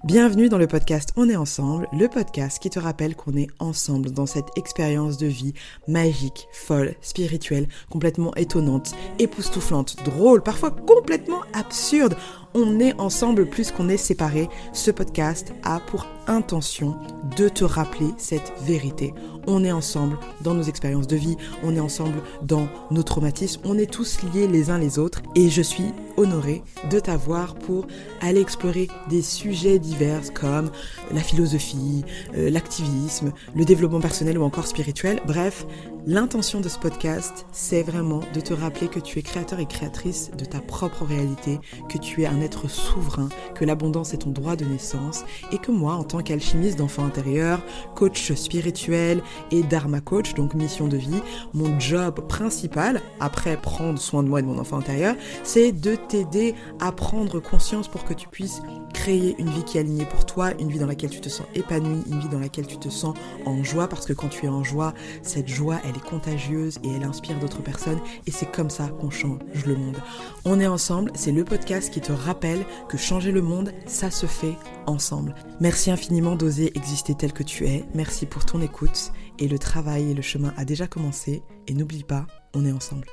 Bienvenue dans le podcast On est ensemble, le podcast qui te rappelle qu'on est ensemble dans cette expérience de vie magique, folle, spirituelle, complètement étonnante, époustouflante, drôle, parfois complètement absurde. On est ensemble plus qu'on est séparés. Ce podcast a pour intention de te rappeler cette vérité. On est ensemble dans nos expériences de vie, on est ensemble dans nos traumatismes, on est tous liés les uns les autres et je suis honorée de t'avoir pour aller explorer des sujets divers comme la philosophie, l'activisme, le développement personnel ou encore spirituel. Bref, l'intention de ce podcast, c'est vraiment de te rappeler que tu es créateur et créatrice de ta propre réalité, que tu es un être souverain, que l'abondance est ton droit de naissance et que moi, en tant qu'alchimiste d'enfant intérieur, coach spirituel et dharma coach, donc mission de vie, mon job principal, après prendre soin de moi et de mon enfant intérieur, c'est de t'aider à prendre conscience pour que tu puisses créer une vie qui est alignée pour toi, une vie dans laquelle tu te sens épanoui, une vie dans laquelle tu te sens en joie, parce que quand tu es en joie, cette joie, elle est contagieuse et elle inspire d'autres personnes et c'est comme ça qu'on change le monde. On est ensemble, c'est le podcast qui te rappelle que changer le monde, ça se fait ensemble. Merci infiniment d'oser exister tel que tu es, merci pour ton écoute et le travail et le chemin a déjà commencé et n'oublie pas, on est ensemble.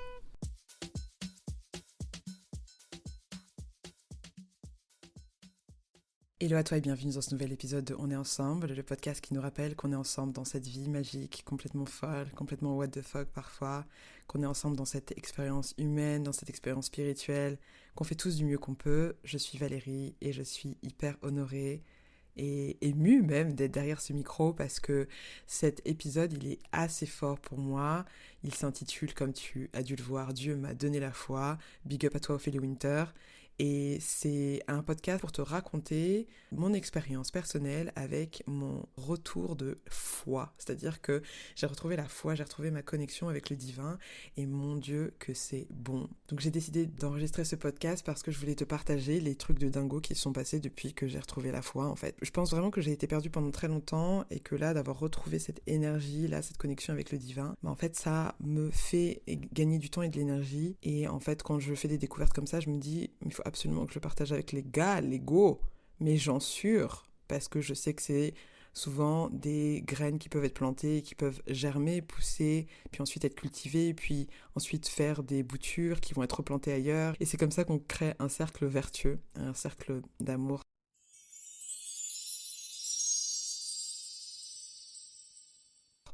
Hello à toi et bienvenue dans ce nouvel épisode de On est ensemble, le podcast qui nous rappelle qu'on est ensemble dans cette vie magique, complètement folle, complètement what the fuck parfois, qu'on est ensemble dans cette expérience humaine, dans cette expérience spirituelle, qu'on fait tous du mieux qu'on peut. Je suis Valérie et je suis hyper honorée et émue même d'être derrière ce micro parce que cet épisode, il est assez fort pour moi. Il s'intitule, comme tu as dû le voir, Dieu m'a donné la foi. Big up à toi Ophélie Winter. Et c'est un podcast pour te raconter mon expérience personnelle avec mon retour de foi. C'est-à-dire que j'ai retrouvé la foi, j'ai retrouvé ma connexion avec le divin et mon Dieu que c'est bon. Donc j'ai décidé d'enregistrer ce podcast parce que je voulais te partager les trucs de dingo qui se sont passés depuis que j'ai retrouvé la foi en fait. Je pense vraiment que j'ai été perdue pendant très longtemps et que là d'avoir retrouvé cette énergie, là cette connexion avec le divin, en fait ça me fait gagner du temps et de l'énergie et en fait quand je fais des découvertes comme ça je me dis il faut absolument que je le partage avec les gars, les go, mes gens sûrs, parce que je sais que c'est souvent des graines qui peuvent être plantées, qui peuvent germer, pousser, puis ensuite être cultivées, puis ensuite faire des boutures qui vont être replantées ailleurs. Et c'est comme ça qu'on crée un cercle vertueux, un cercle d'amour.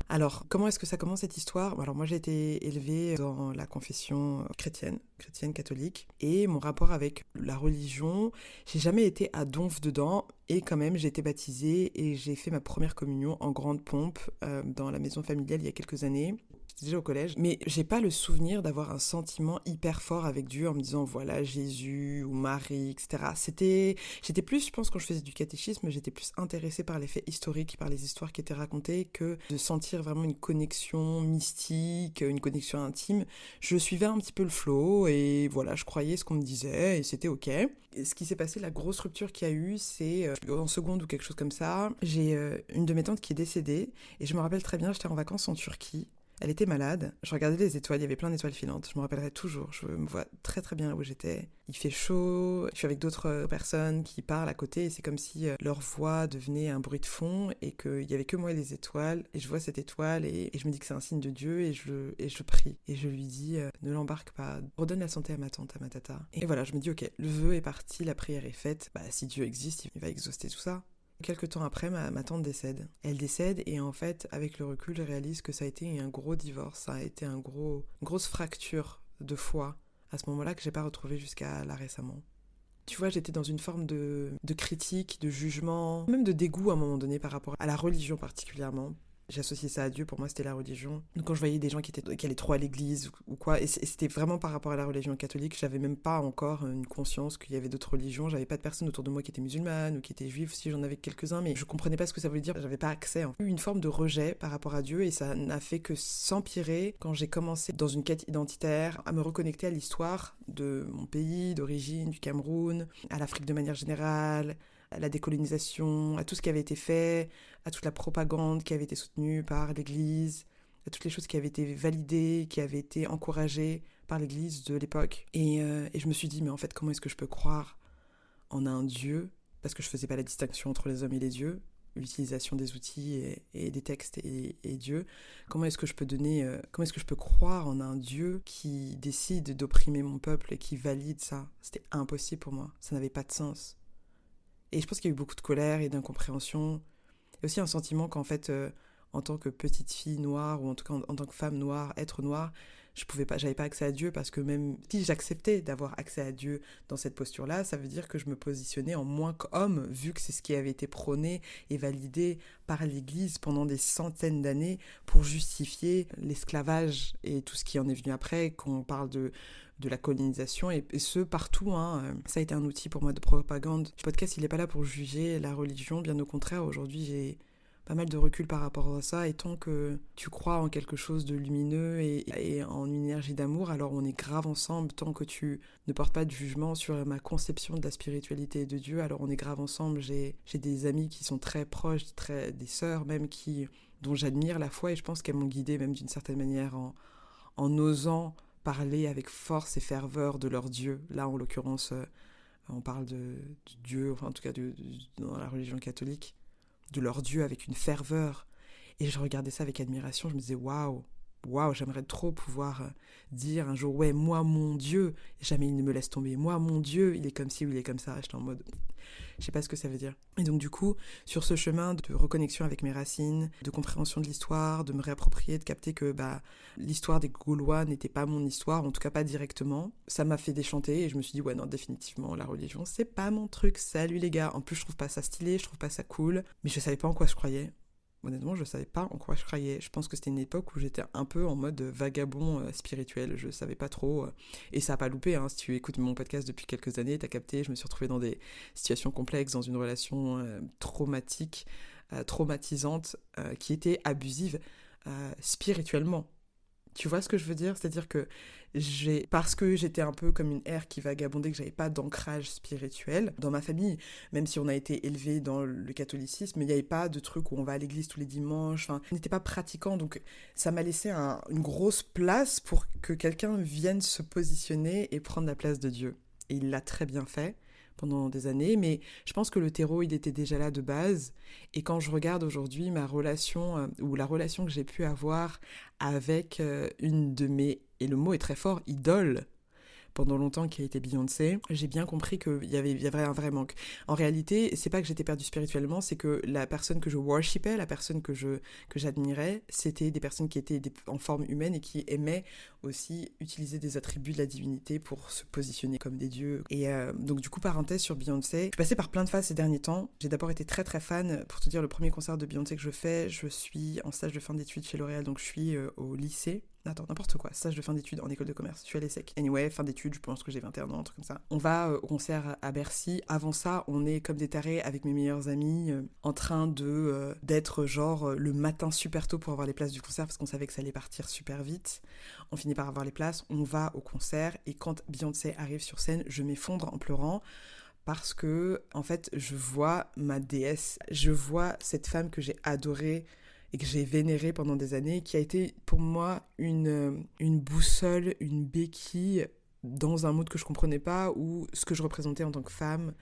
Alors, comment est-ce que ça commence cette histoire ? Alors moi j'ai été élevée dans la confession chrétienne catholique, et mon rapport avec la religion, j'ai jamais été à donf dedans, et quand même j'ai été baptisée et j'ai fait ma première communion en grande pompe dans la maison familiale il y a quelques années. J'étais déjà au collège, mais j'ai pas le souvenir d'avoir un sentiment hyper fort avec Dieu en me disant voilà Jésus ou Marie, etc. J'étais plus, je pense, quand je faisais du catéchisme, j'étais plus intéressée par les faits historiques, par les histoires qui étaient racontées, que de sentir vraiment une connexion mystique, une connexion intime. Je suivais un petit peu le flow et voilà, je croyais ce qu'on me disait et c'était ok. Et ce qui s'est passé, la grosse rupture qu'il y a eu, c'est en seconde ou quelque chose comme ça, j'ai une de mes tantes qui est décédée et je me rappelle très bien, j'étais en vacances en Turquie. Elle était malade, je regardais les étoiles, il y avait plein d'étoiles filantes, je me rappellerai toujours, je me vois très très bien là où j'étais. Il fait chaud, je suis avec d'autres personnes qui parlent à côté et c'est comme si leur voix devenait un bruit de fond et qu'il y avait que moi et les étoiles et je vois cette étoile et je me dis que c'est un signe de Dieu et je prie et je lui dis ne l'embarque pas, redonne la santé à ma tante, à ma tata. Et voilà, je me dis ok, le vœu est parti, la prière est faite, bah si Dieu existe, il va exaucer tout ça. Quelques temps après, ma tante décède. Elle décède et en fait, avec le recul, je réalise que ça a été un gros divorce, ça a été une grosse fracture de foi à ce moment-là que j'ai pas retrouvé jusqu'à là récemment. Tu vois, j'étais dans une forme de critique, de jugement, même de dégoût à un moment donné par rapport à la religion particulièrement. J'associais ça à Dieu, pour moi c'était la religion. Donc quand je voyais des gens qui allaient trop à l'église ou quoi, et c'était vraiment par rapport à la religion catholique, j'avais même pas encore une conscience qu'il y avait d'autres religions, j'avais pas de personnes autour de moi qui étaient musulmanes ou qui étaient juives, si j'en avais quelques-uns, mais je comprenais pas ce que ça voulait dire, j'avais pas accès. J'ai eu une forme de rejet par rapport à Dieu et ça n'a fait que s'empirer quand j'ai commencé dans une quête identitaire à me reconnecter à l'histoire de mon pays d'origine, du Cameroun, à l'Afrique de manière générale, à la décolonisation, à tout ce qui avait été fait, à toute la propagande qui avait été soutenue par l'Église, à toutes les choses qui avaient été validées, qui avaient été encouragées par l'Église de l'époque. Et je me suis dit, mais en fait, comment est-ce que je peux croire en un Dieu parce que je faisais pas la distinction entre les hommes et les dieux, l'utilisation des outils et des textes et Dieu. Comment est-ce que je peux croire en un Dieu qui décide d'opprimer mon peuple et qui valide ça? C'était impossible pour moi, ça n'avait pas de sens. Et je pense qu'il y a eu beaucoup de colère et d'incompréhension, et aussi un sentiment qu'en fait, en tant que petite fille noire, ou en tout cas en tant que femme noire, être noire, j'avais pas accès à Dieu, parce que même si j'acceptais d'avoir accès à Dieu dans cette posture-là, ça veut dire que je me positionnais en moins qu'homme, vu que c'est ce qui avait été prôné et validé par l'Église pendant des centaines d'années pour justifier l'esclavage et tout ce qui en est venu après, qu'on parle de la colonisation, et ce, partout. Ça a été un outil pour moi de propagande. Le podcast, il n'est pas là pour juger la religion, bien au contraire. Aujourd'hui, j'ai pas mal de recul par rapport à ça, et tant que tu crois en quelque chose de lumineux et en une énergie d'amour, alors on est grave ensemble. Tant que tu ne portes pas de jugement sur ma conception de la spiritualité et de Dieu, alors on est grave ensemble. J'ai des amis qui sont très proches, des sœurs même, dont j'admire la foi, et je pense qu'elles m'ont guidée même d'une certaine manière en osant parler avec force et ferveur de leur Dieu. Là, en l'occurrence, on parle de Dieu, enfin en tout cas dans la religion catholique, de leur Dieu avec une ferveur. Et je regardais ça avec admiration, je me disais waouh, j'aimerais trop pouvoir dire un jour, ouais, moi, mon Dieu, jamais il ne me laisse tomber, moi, mon Dieu, il est comme ci ou il est comme ça. J'étais en mode, je sais pas ce que ça veut dire. Et donc du coup, sur ce chemin de reconnexion avec mes racines, de compréhension de l'histoire, de me réapproprier, de capter que l'histoire des Gaulois n'était pas mon histoire, en tout cas pas directement, ça m'a fait déchanter, et je me suis dit, ouais, non, définitivement, la religion, c'est pas mon truc, salut les gars. En plus, je trouve pas ça stylé, je trouve pas ça cool, mais je savais pas en quoi je croyais. Honnêtement, je savais pas en quoi je croyais. Je pense que c'était une époque où j'étais un peu en mode vagabond spirituel. Je savais pas trop. Et ça a pas loupé. Si tu écoutes mon podcast depuis quelques années, t'as capté. Je me suis retrouvée dans des situations complexes, dans une relation traumatique, traumatisante, qui était abusive spirituellement. Tu vois ce que je veux dire? C'est-à-dire que parce que j'étais un peu comme une ère qui vagabondait, que j'avais pas d'ancrage spirituel dans ma famille, même si on a été élevé dans le catholicisme, il n'y avait pas de truc où on va à l'église tous les dimanches, on n'était pas pratiquant, donc ça m'a laissé une grosse place pour que quelqu'un vienne se positionner et prendre la place de Dieu. Et il l'a très bien fait pendant des années, mais je pense que le terreau, il était déjà là de base. Et quand je regarde aujourd'hui ma relation, ou la relation que j'ai pu avoir avec une de mes, et le mot est très fort, idoles, pendant longtemps, qui a été Beyoncé, j'ai bien compris qu'il y avait un vrai manque. En réalité, c'est pas que j'étais perdue spirituellement, c'est que la personne que je worshipais, la personne que j'admirais, c'était des personnes qui étaient en forme humaine et qui aimaient aussi utiliser des attributs de la divinité pour se positionner comme des dieux. Et donc du coup, parenthèse sur Beyoncé, je suis passée par plein de phases ces derniers temps. J'ai d'abord été très très fan. Pour te dire, le premier concert de Beyoncé que je fais, je suis en stage de fin d'études chez L'Oréal, donc je suis au lycée. Attends, n'importe quoi, stage de fin d'études en école de commerce. Je suis à l'ESSEC. Anyway, fin d'études, je pense que j'ai 21 ans, un truc comme ça. On va au concert à Bercy. Avant ça, on est comme des tarés avec mes meilleurs amis, en train d'être genre le matin super tôt pour avoir les places du concert, parce qu'on savait que ça allait partir super vite. On finit par avoir les places, on va au concert, et quand Beyoncé arrive sur scène, je m'effondre en pleurant. Parce que, en fait, je vois ma déesse, je vois cette femme que j'ai adorée et que j'ai vénérée pendant des années, qui a été pour moi une boussole, une béquille dans un monde que je comprenais pas, où ce que je représentais en tant que femme,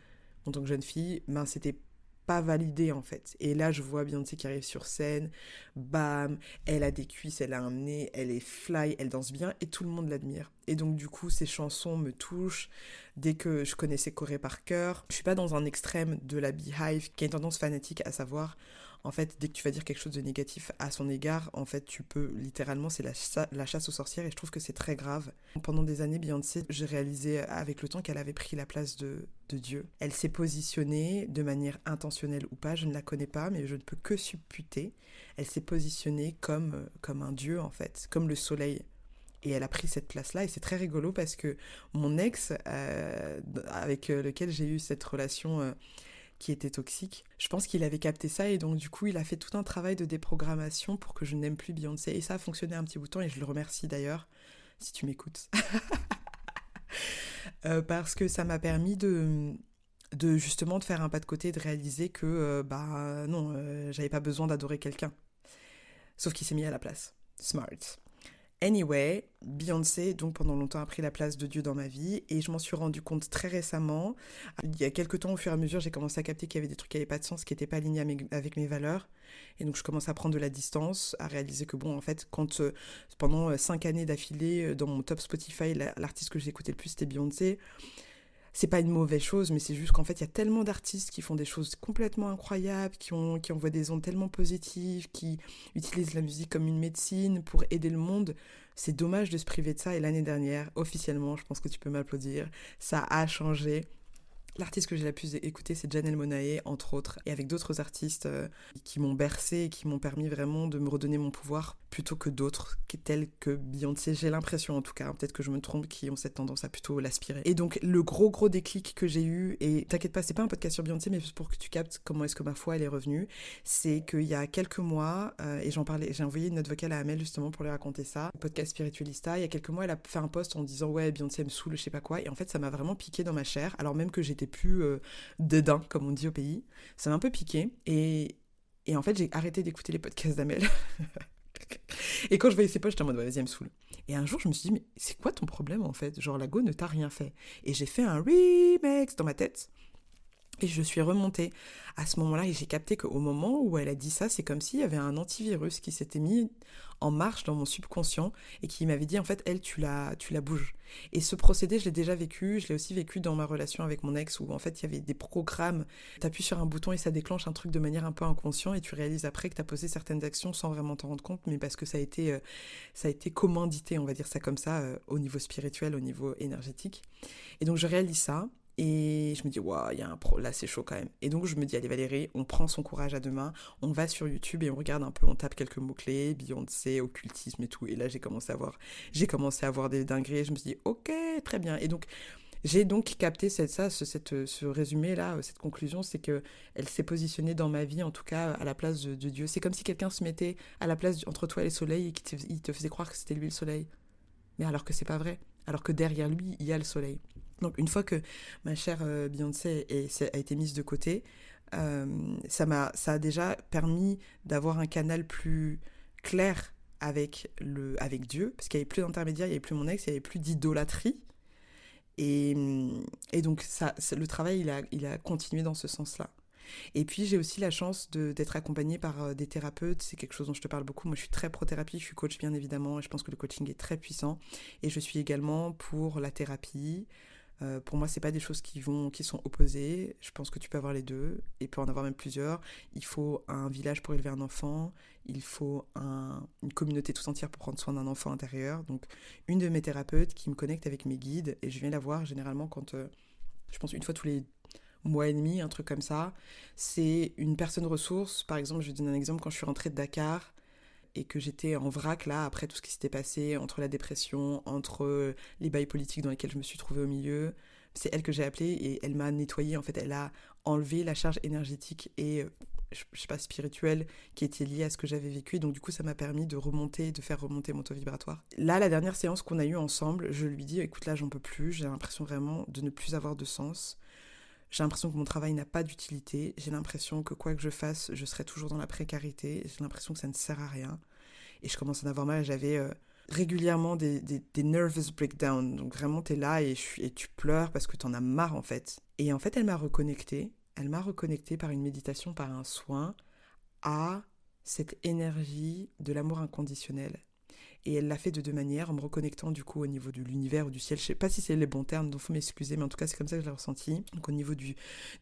en tant que jeune fille, c'était pas validé en fait. Et là, je vois Beyoncé qui arrive sur scène, bam, elle a des cuisses, elle a un nez, elle est fly, elle danse bien, et tout le monde l'admire. Et donc du coup, ces chansons me touchent. Dès que je connaissais Corée par cœur, je suis pas dans un extrême de la Beehive qui a une tendance fanatique, à savoir, en fait, dès que tu vas dire quelque chose de négatif à son égard, en fait, tu peux, littéralement, c'est la chasse aux sorcières, et je trouve que c'est très grave. Pendant des années, Beyoncé, j'ai réalisé avec le temps qu'elle avait pris la place de Dieu. Elle s'est positionnée de manière intentionnelle ou pas, je ne la connais pas, mais je ne peux que supputer. Elle s'est positionnée comme un dieu, en fait, comme le soleil. Et elle a pris cette place-là, et c'est très rigolo parce que mon ex, avec lequel j'ai eu cette relation qui était toxique, je pense qu'il avait capté ça, et donc du coup il a fait tout un travail de déprogrammation pour que je n'aime plus Beyoncé, et ça a fonctionné un petit bout de temps, et je le remercie d'ailleurs, si tu m'écoutes. Parce que ça m'a permis de justement de faire un pas de côté, de réaliser que non, j'avais pas besoin d'adorer quelqu'un, sauf qu'il s'est mis à la place. Smart. Anyway, Beyoncé, donc pendant longtemps a pris la place de Dieu dans ma vie et je m'en suis rendu compte très récemment. Il y a quelques temps, au fur et à mesure, j'ai commencé à capter qu'il y avait des trucs qui n'avaient pas de sens, qui n'étaient pas alignés avec mes valeurs. Et donc je commence à prendre de la distance, à réaliser que bon, en fait, quand pendant 5 années d'affilée, dans mon top Spotify, l'artiste que j'écoutais le plus, c'était Beyoncé. C'est pas une mauvaise chose, mais c'est juste qu'en fait, il y a tellement d'artistes qui font des choses complètement incroyables, qui envoient des ondes tellement positives, qui utilisent la musique comme une médecine pour aider le monde. C'est dommage de se priver de ça. Et l'année dernière, officiellement, je pense que tu peux m'applaudir, ça a changé. L'artiste que j'ai la plus écouté, c'est Janelle Monáe, entre autres, et avec d'autres artistes qui m'ont bercé et qui m'ont permis vraiment de me redonner mon pouvoir, plutôt que d'autres, tels que Beyoncé, j'ai l'impression en tout cas, peut-être que je me trompe, qui ont cette tendance à plutôt l'aspirer. Et donc, le gros déclic que j'ai eu, et t'inquiète pas, c'est pas un podcast sur Beyoncé, mais juste pour que tu captes comment est-ce que ma foi, elle est revenue, c'est qu'il y a quelques mois, et j'en parlais, j'ai envoyé une note vocale à Amel justement pour lui raconter ça, le podcast Spiritualista, il y a quelques mois, elle a fait un post en disant « Ouais, Beyoncé me saoule, je sais pas quoi », et en fait, ça m'a vraiment piqué dans ma chair, alors même que j'étais plus dedans, comme on dit au pays. Ça m'a un peu piqué. Et en fait, j'ai arrêté d'écouter les podcasts d'Amel. Et quand je voyais ses posts, j'étais en mode, ouais, vas-y, elle me saoule. Et un jour, je me suis dit, mais c'est quoi ton problème, en fait? Genre, la go ne t'a rien fait. Et j'ai fait un remix dans ma tête. Et je suis remontée à ce moment-là et j'ai capté qu'au moment où elle a dit ça, c'est comme s'il y avait un antivirus qui s'était mis en marche dans mon subconscient et qui m'avait dit, en fait, elle, tu la bouges. Et ce procédé, je l'ai déjà vécu, je l'ai aussi vécu dans ma relation avec mon ex où, en fait, il y avait des programmes. T'appuies sur un bouton et ça déclenche un truc de manière un peu inconsciente et tu réalises après que t'as posé certaines actions sans vraiment t'en rendre compte, mais parce que ça a été commandité, on va dire ça comme ça, au niveau spirituel, au niveau énergétique. Et donc, je réalise ça. Et je me dis, waouh, il y a là c'est chaud quand même. Et donc je me dis, allez Valérie, on prend son courage à deux mains, on va sur YouTube et on regarde un peu, on tape quelques mots-clés, Beyoncé, occultisme et tout. Et là j'ai commencé à voir des dingueries et je me suis dit, ok, très bien. Et donc j'ai donc capté ce résumé-là, cette conclusion, c'est qu'elle s'est positionnée dans ma vie, en tout cas à la place de Dieu. C'est comme si quelqu'un se mettait à la place entre toi et le soleil et qu'il te faisait croire que c'était lui le soleil. Mais alors que c'est pas vrai. Alors que derrière lui, il y a le soleil. Donc une fois que ma chère Beyoncé a été mise de côté, ça a déjà permis d'avoir un canal plus clair avec Dieu, parce qu'il n'y avait plus d'intermédiaire, il n'y avait plus mon ex, il n'y avait plus d'idolâtrie. Et donc le travail, il a continué dans ce sens-là. Et puis j'ai aussi la chance d'être accompagnée par des thérapeutes, c'est quelque chose dont je te parle beaucoup. Moi je suis très pro-thérapie, je suis coach bien évidemment, et je pense que le coaching est très puissant. Et je suis également pour la thérapie. Pour moi, c'est pas des choses qui sont opposées. Je pense que tu peux avoir les deux, et peut en avoir même plusieurs. Il faut un village pour élever un enfant. Il faut une communauté tout entière pour prendre soin d'un enfant intérieur. Donc, une de mes thérapeutes qui me connecte avec mes guides, et je viens la voir généralement quand, je pense une fois tous les mois et demi, un truc comme ça. C'est une personne ressource. Par exemple, je vais donner un exemple. Quand je suis rentrée de Dakar, et que j'étais en vrac là, après tout ce qui s'était passé, entre la dépression, entre les bails politiques dans lesquels je me suis trouvée au milieu, c'est elle que j'ai appelée et elle m'a nettoyée, en fait, elle a enlevé la charge énergétique et, je sais pas, spirituelle qui était liée à ce que j'avais vécu, et donc du coup ça m'a permis de faire remonter mon taux vibratoire. Là, la dernière séance qu'on a eue ensemble, je lui dis, écoute, là j'en peux plus, j'ai l'impression vraiment de ne plus avoir de sens. J'ai l'impression que mon travail n'a pas d'utilité. J'ai l'impression que quoi que je fasse, je serai toujours dans la précarité. J'ai l'impression que ça ne sert à rien. Et je commence à en avoir mal. J'avais régulièrement des nervous breakdowns. Donc vraiment, t'es là et tu pleures parce que t'en as marre en fait. Et en fait, elle m'a reconnectée. Elle m'a reconnectée par une méditation, par un soin, à cette énergie de l'amour inconditionnel. Et elle l'a fait de deux manières, en me reconnectant du coup au niveau de l'univers ou du ciel. Je sais pas si c'est les bons termes, donc faut m'excuser, mais en tout cas c'est comme ça que je l'ai ressenti. Donc au niveau du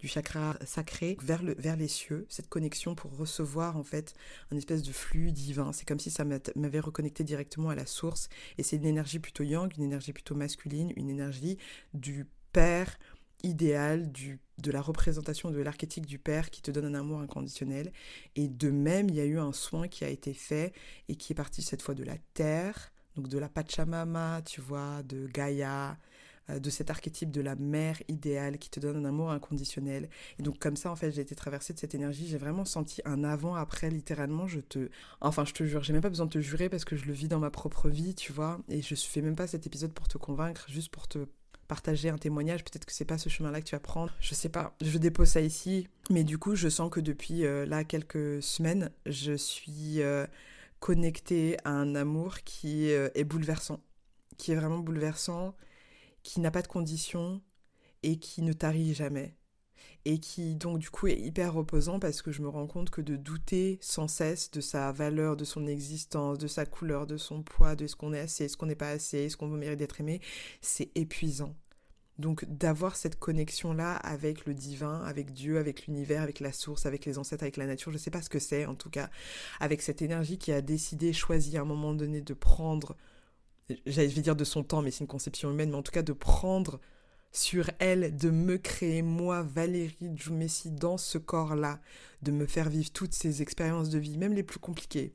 chakra sacré, vers les cieux, cette connexion pour recevoir en fait un espèce de flux divin. C'est comme si ça m'avait reconnecté directement à la source. Et c'est une énergie plutôt yang, une énergie plutôt masculine, une énergie du père idéal, de la représentation de l'archétype du père qui te donne un amour inconditionnel. Et de même, il y a eu un soin qui a été fait et qui est parti cette fois de la terre, donc de la Pachamama, tu vois, de Gaïa, de cet archétype de la mère idéale qui te donne un amour inconditionnel. Et donc comme ça, en fait, j'ai été traversée de cette énergie. J'ai vraiment senti un avant-après, littéralement. Je te jure, j'ai même pas besoin de te jurer parce que je le vis dans ma propre vie, tu vois. Et je fais même pas cet épisode pour te convaincre, juste pour te partager un témoignage. Peut-être que c'est pas ce chemin-là que tu vas prendre. Je sais pas, je dépose ça ici. Mais du coup, je sens que depuis là quelques semaines, je suis connectée à un amour qui est bouleversant, qui est vraiment bouleversant, qui n'a pas de conditions et qui ne tarit jamais. Et qui donc du coup est hyper reposant parce que je me rends compte que de douter sans cesse de sa valeur, de son existence, de sa couleur, de son poids, de ce qu'on est assez, ce qu'on n'est pas assez, ce qu'on mérite d'être aimé, c'est épuisant. Donc d'avoir cette connexion-là avec le divin, avec Dieu, avec l'univers, avec la source, avec les ancêtres, avec la nature, je ne sais pas ce que c'est en tout cas, avec cette énergie qui a décidé, choisi à un moment donné de prendre, j'allais dire de son temps, mais c'est une conception humaine, mais en tout cas de prendre sur elle, de me créer moi, Valérie Djoumessi, dans ce corps-là, de me faire vivre toutes ces expériences de vie, même les plus compliquées,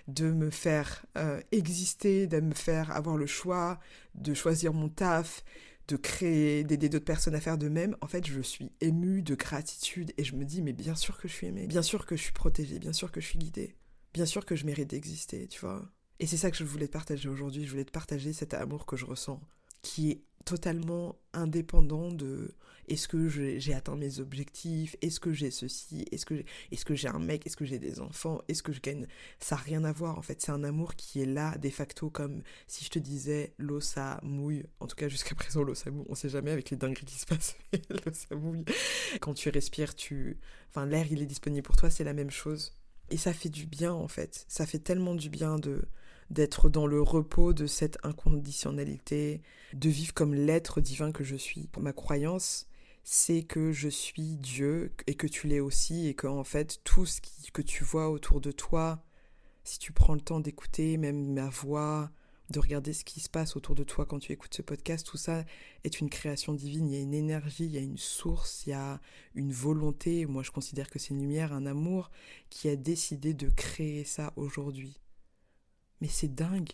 de me faire exister, de me faire avoir le choix, de choisir mon taf, de créer, d'aider d'autres personnes à faire de même. En fait, je suis émue de gratitude et je me dis, mais bien sûr que je suis aimée, bien sûr que je suis protégée, bien sûr que je suis guidée, bien sûr que je mérite d'exister, tu vois. Et c'est ça que je voulais te partager aujourd'hui, je voulais te partager cet amour que je ressens, qui est totalement indépendant de est-ce que j'ai atteint mes objectifs, est-ce que j'ai ceci, est-ce que j'ai un mec, est-ce que j'ai des enfants, est-ce que je gagne, ça n'a rien à voir en fait, c'est un amour qui est là de facto, comme si je te disais l'eau ça mouille, en tout cas jusqu'à présent l'eau ça mouille, on sait jamais avec les dingueries qui se passent, mais l'eau ça mouille, quand tu respires, l'air il est disponible pour toi, c'est la même chose, et ça fait du bien en fait, ça fait tellement du bien d'être dans le repos de cette inconditionnalité, de vivre comme l'être divin que je suis. Ma croyance, c'est que je suis Dieu et que tu l'es aussi et que en fait tout ce que tu vois autour de toi, si tu prends le temps d'écouter même ma voix, de regarder ce qui se passe autour de toi quand tu écoutes ce podcast, tout ça est une création divine, il y a une énergie, il y a une source, il y a une volonté, moi je considère que c'est une lumière, un amour qui a décidé de créer ça aujourd'hui. Mais c'est dingue.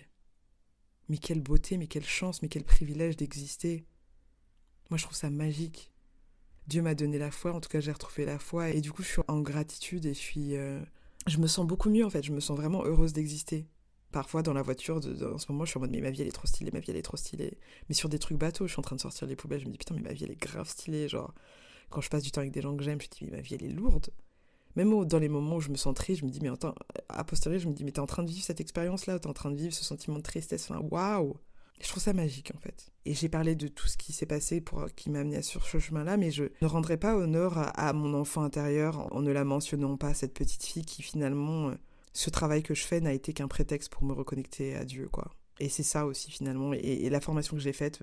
Mais quelle beauté, mais quelle chance, mais quel privilège d'exister. Moi, je trouve ça magique. Dieu m'a donné la foi, en tout cas, j'ai retrouvé la foi. Et du coup, je suis en gratitude et je me sens beaucoup mieux, en fait. Je me sens vraiment heureuse d'exister. Parfois, dans la voiture, en ce moment, je suis en mode, mais ma vie, elle est trop stylée, ma vie, elle est trop stylée. Mais sur des trucs bateaux, je suis en train de sortir les poubelles, je me dis, putain, mais ma vie, elle est grave stylée. Genre, quand je passe du temps avec des gens que j'aime, je me dis, mais ma vie, elle est lourde. Même dans les moments où je me sens triste, je me dis, mais attends, a posteriori, je me dis, mais t'es en train de vivre cette expérience-là, t'es en train de vivre ce sentiment de tristesse, enfin, waouh! Je trouve ça magique, en fait. Et j'ai parlé de tout ce qui s'est passé qui m'a amené sur ce chemin-là, mais je ne rendrai pas honneur à mon enfant intérieur en ne la mentionnant pas, cette petite fille qui, finalement, ce travail que je fais n'a été qu'un prétexte pour me reconnecter à Dieu, quoi. Et c'est ça aussi, finalement. Et la formation que j'ai faite,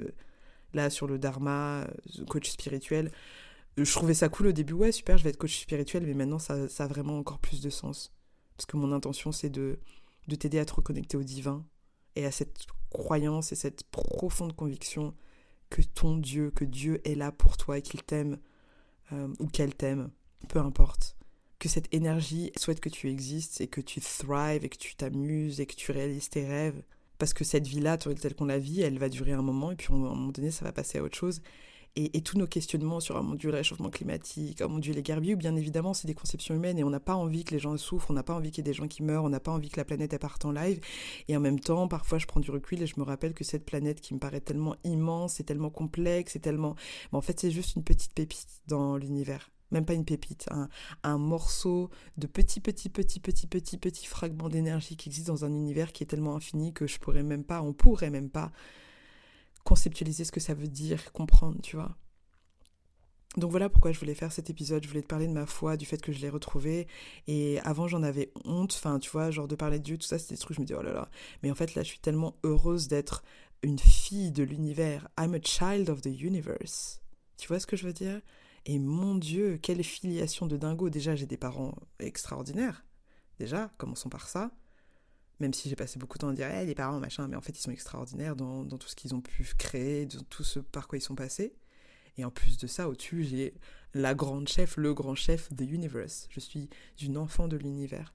là, sur le Dharma, coach spirituel, je trouvais ça cool au début, ouais super, je vais être coach spirituel, mais maintenant ça a vraiment encore plus de sens. Parce que mon intention c'est de t'aider à te reconnecter au divin et à cette croyance et cette profonde conviction que que Dieu est là pour toi et qu'il t'aime ou qu'elle t'aime, peu importe. Que cette énergie souhaite que tu existes et que tu thrives et que tu t'amuses et que tu réalises tes rêves. Parce que cette vie-là, telle qu'on la vit, elle va durer un moment et puis à un moment donné ça va passer à autre chose. Et tous nos questionnements sur, oh mon Dieu, le réchauffement climatique, oh mon Dieu, les guerres bio, bien évidemment, c'est des conceptions humaines et on n'a pas envie que les gens souffrent, on n'a pas envie qu'il y ait des gens qui meurent, on n'a pas envie que la planète elle parte en live. Et en même temps, parfois, je prends du recul et je me rappelle que cette planète qui me paraît tellement immense et tellement complexe et tellement... Mais en fait, c'est juste une petite pépite dans l'univers. Même pas une pépite, un morceau de petit fragment d'énergie qui existe dans un univers qui est tellement infini que on pourrait même pas conceptualiser ce que ça veut dire, comprendre, tu vois. Donc voilà pourquoi je voulais faire cet épisode, je voulais te parler de ma foi, du fait que je l'ai retrouvée, et avant j'en avais honte, enfin tu vois, genre de parler de Dieu, tout ça, c'était des trucs, je me dis oh là là, mais en fait là je suis tellement heureuse d'être une fille de l'univers, I'm a child of the universe, tu vois ce que je veux dire? Et mon Dieu, quelle filiation de dingo, déjà j'ai des parents extraordinaires, déjà, commençons par ça, même si j'ai passé beaucoup de temps à dire les parents machin, mais en fait ils sont extraordinaires dans tout ce qu'ils ont pu créer, dans tout ce par quoi ils sont passés. Et en plus de ça, au-dessus, j'ai la grande chef, le grand chef, the universe. Je suis une enfant de l'univers.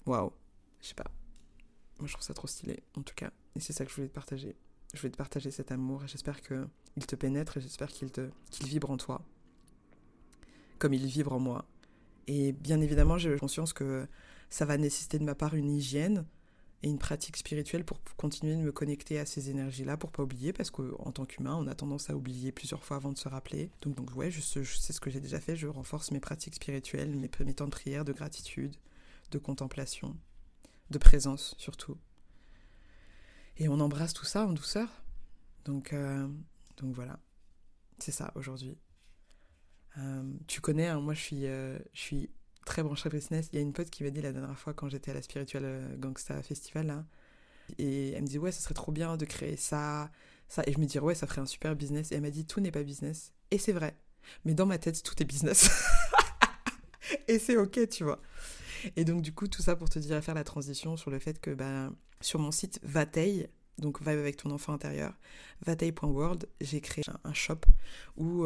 Waouh, je sais pas. Moi je trouve ça trop stylé, en tout cas. Et c'est ça que je voulais te partager. Je voulais te partager cet amour et j'espère qu'il te pénètre et j'espère qu'il vibre en toi. Comme il vibre en moi. Et bien évidemment, j'ai conscience que ça va nécessiter de ma part une hygiène et une pratique spirituelle pour continuer de me connecter à ces énergies-là, pour pas oublier, parce qu'en tant qu'humain, on a tendance à oublier plusieurs fois avant de se rappeler. Donc ouais, je sais ce que j'ai déjà fait, je renforce mes pratiques spirituelles, mes temps de prière, de gratitude, de contemplation, de présence surtout. Et on embrasse tout ça en douceur. Donc voilà, c'est ça aujourd'hui. Tu connais, hein, moi je suis très branchée business. Il y a une pote qui m'a dit la dernière fois quand j'étais à la Spiritual Gangsta Festival là, et elle me dit ouais, ça serait trop bien de créer ça, et je me dis ouais, ça ferait un super business. Et elle m'a dit tout n'est pas business, et c'est vrai. Mais dans ma tête, tout est business. Et c'est ok, tu vois. Et donc du coup, tout ça pour te dire, faire la transition sur le fait que sur mon site Vateil, donc Vibe avec ton enfant intérieur, vateil.world, j'ai créé un shop où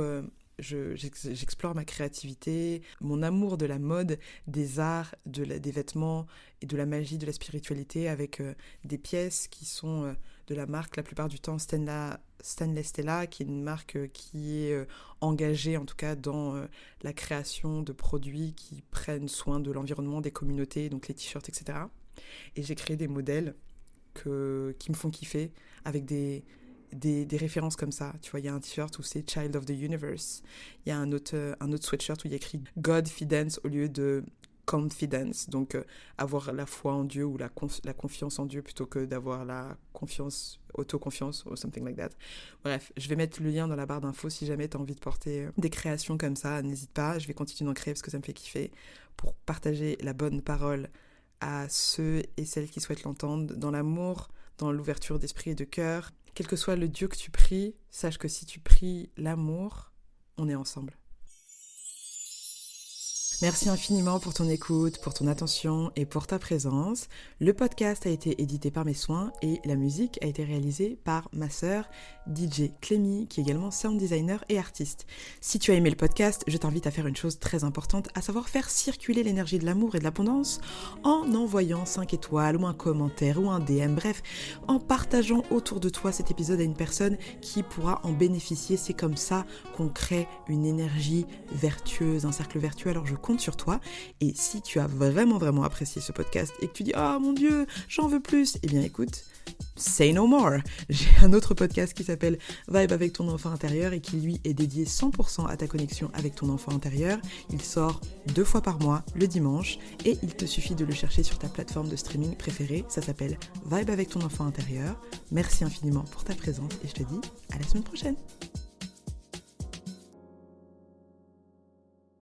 j'explore ma créativité, mon amour de la mode, des arts, des vêtements et de la magie, de la spiritualité, avec des pièces qui sont de la marque, la plupart du temps, Stanley Stella, qui est une marque qui est engagée en tout cas dans la création de produits qui prennent soin de l'environnement, des communautés, donc les t-shirts, etc. Et j'ai créé des modèles qui me font kiffer, avec des références comme ça. Tu vois, il y a un t-shirt où c'est Child of the Universe. Il y a un autre sweatshirt où il y a écrit Godfidence au lieu de confidence. Donc, avoir la foi en Dieu ou la confiance en Dieu plutôt que d'avoir la autoconfiance ou something like that. Bref, je vais mettre le lien dans la barre d'infos si jamais tu as envie de porter des créations comme ça. N'hésite pas, je vais continuer d'en créer parce que ça me fait kiffer pour partager la bonne parole à ceux et celles qui souhaitent l'entendre, dans l'amour, dans l'ouverture d'esprit et de cœur. Quel que soit le Dieu que tu pries, sache que si tu pries l'amour, on est ensemble. Merci infiniment pour ton écoute, pour ton attention et pour ta présence. Le podcast a été édité par mes soins et la musique a été réalisée par ma sœur DJ Clémy, qui est également sound designer et artiste. Si tu as aimé le podcast, je t'invite à faire une chose très importante, à savoir faire circuler l'énergie de l'amour et de l'abondance en envoyant 5 étoiles ou un commentaire ou un DM, bref, en partageant autour de toi cet épisode à une personne qui pourra en bénéficier. C'est comme ça qu'on crée une énergie vertueuse, un cercle vertueux. Alors je compte sur toi, et si tu as vraiment apprécié ce podcast et que tu dis ah mon Dieu, j'en veux plus, eh bien écoute, say no more. J'ai un autre podcast qui s'appelle Vibe avec ton enfant intérieur et qui lui est dédié 100% à ta connexion avec ton enfant intérieur. Il sort 2 fois par mois le dimanche et il te suffit de le chercher sur ta plateforme de streaming préférée. Ça s'appelle Vibe avec ton enfant intérieur. Merci infiniment pour ta présence et je te dis à la semaine prochaine.